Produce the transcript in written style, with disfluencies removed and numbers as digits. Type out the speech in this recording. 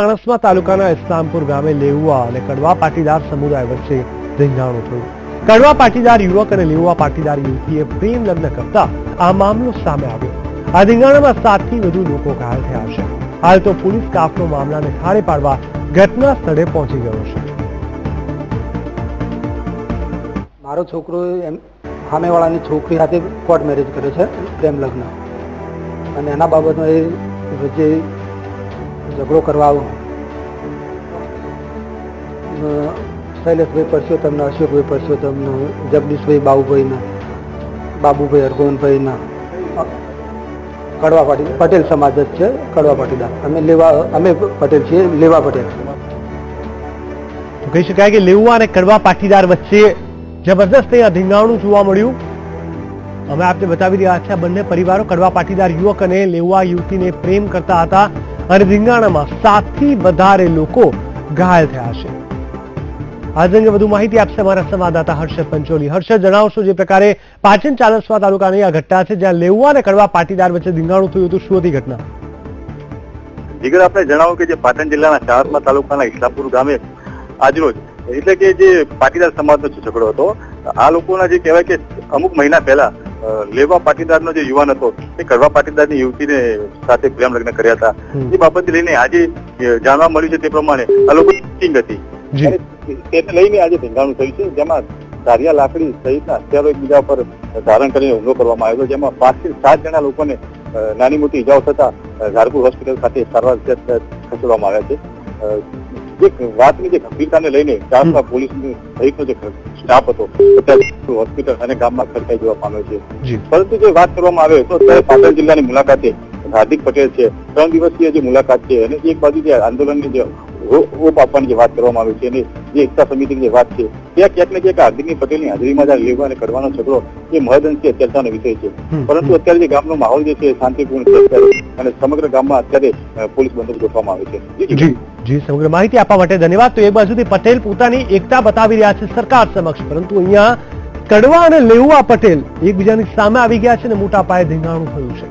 માણસમાં તાલુકાના ઇસ્લામપુર ગામે લેઉવા અને કડવા પાટીદાર સમુદાય વચ્ચે ધીંગાણું થયું. કડવા પાટીદાર યુવક અને લેઉવા પાટીદાર યુવતીએ પ્રેમ લગ્ન કરતા આ મામલો સામે આવ્યો. આ ધીંગાણામાં 7 થી વધુ લોકો ઘાયલ થયા છે. હાલ તો પોલીસ કાફલો મામલાને થાળે પાડવા ઘટના સ્થળે પહોંચી ગયો છે. મારો છોકરો સામેવાળાની છોકરી સાથે કોર્ટ મેરેજ કર્યો છે, પ્રેમ લગ્ન, અને એના બાબતમાં એ વચ્ચે ઝઘડો કરવા આવ્યો. શૈલેષભાઈ પરસોત્તમ, અશોકભાઈ પરસોત્તમ, જગદીશભાઈ બાબુભાઈ હરગોવનભાઈના કડવા પટેલ સમાજ જ છે. કડવા પાટીદાર અમે પટેલ છીએ, લેવા પટેલ. તો કહી શકાય કે લેઉવા અને કડવા પાટીદાર વચ્ચે જબરદસ્ત અહીંયા ધીંગાણું જોવા મળ્યું. અમે આપને બતાવી રહ્યા છીએ, આ બંને પરિવારો કડવા પાટીદાર યુવક અને લેઉવા યુવતીને પ્રેમ કરતા હતા અને ધીંગાણામાં 7 થી વધારે લોકો ઘાયલ થયા છે. આજ અંગે વધુ માહિતી આપશે અમારા સંવાદદાતા હર્ષદ પંચોલી. હર્ષદ, જણાવશો જે પ્રકારે પાટણ ચાણસ્મા તાલુકાની આ ઘટના છે જ્યાં લેઉવા અને કડવા પાટીદાર વચ્ચે ધીંગાણું થયું હતું, શું હતી ઘટના? જીગર, આપણે જણાવ્યું કે જે પાટણ જિલ્લાના ચાણસ્મા તાલુકાના ઇસ્લામપુર ગામે આજરોજ એટલે કે જે પાટીદાર સમાજનો ઝઘડો હતો. આ લોકોના જે કહેવાય કે અમુક મહિના પહેલા લેવા પાટીદારનો જે યુવાન હતો એ કડવા પાટીદારની યુવતીને સાથે પ્રેમ લગ્ન કર્યા હતા. એ બાબતને લઈને આજે જાણવા મળ્યું છે તે પ્રમાણે આ લોકો હતી તેને લઈને આજે ધીંગાણું થયું છે, જેમાં ધારિયા લાકડી સહિતના હથિયારો એકબીજા પર ધારણ કરીને હુમલો કરવામાં આવ્યો, જેમાં 5 થી 7 જણા લોકોને નાની મોટી ઇજાઓ થતા ઝારપુર હોસ્પિટલ ખાતે સારવાર ખસેડવામાં આવ્યા છે. જે વાતની જે ગંભીરતાને લઈને ચાણસ્મા પોલીસ સહિતનો જે સ્ટાફ હતો હોસ્પિટલ અને ગામમાં ખડકાઈ જવા પામ્યો છે. પરંતુ જે વાત કરવામાં આવે તો અત્યારે પાટણ જિલ્લાની મુલાકાતે હાર્દિક પટેલ છે, 3 દિવસીય જે મુલાકાત છે, અને એક બાજુ જે આંદોલનની જે ઓપ આપવાની જે વાત કરવામાં આવી છે અને જે એકતા સમિતિની જે વાત છે, ત્યાં ક્યાંક ને ક્યાંક હાર્દિક પટેલની હાજરીમાં લેવા અને કડવાનો ઝઘડો એ મહદઅંશે ચર્ચાનો વિષય છે. પરંતુ અત્યારે જે ગામનો માહોલ જે છે શાંતિપૂર્ણ છે અને સમગ્ર ગામમાં અત્યારે પોલીસ બંદોબસ્ત ગોઠવવામાં આવે છે. જી, સમગ્ર માહિતી આપવા માટે ધન્યવાદ. તો એક બાજુથી પટેલ પોતાની એકતા બતાવી રહ્યા છે સરકાર સમક્ષ, પરંતુ અહીંયા કડવા અને લેઉવા પટેલ એકબીજાની સામે આવી ગયા છે અને મોટા પાયે ધીંગાણું થયું છે.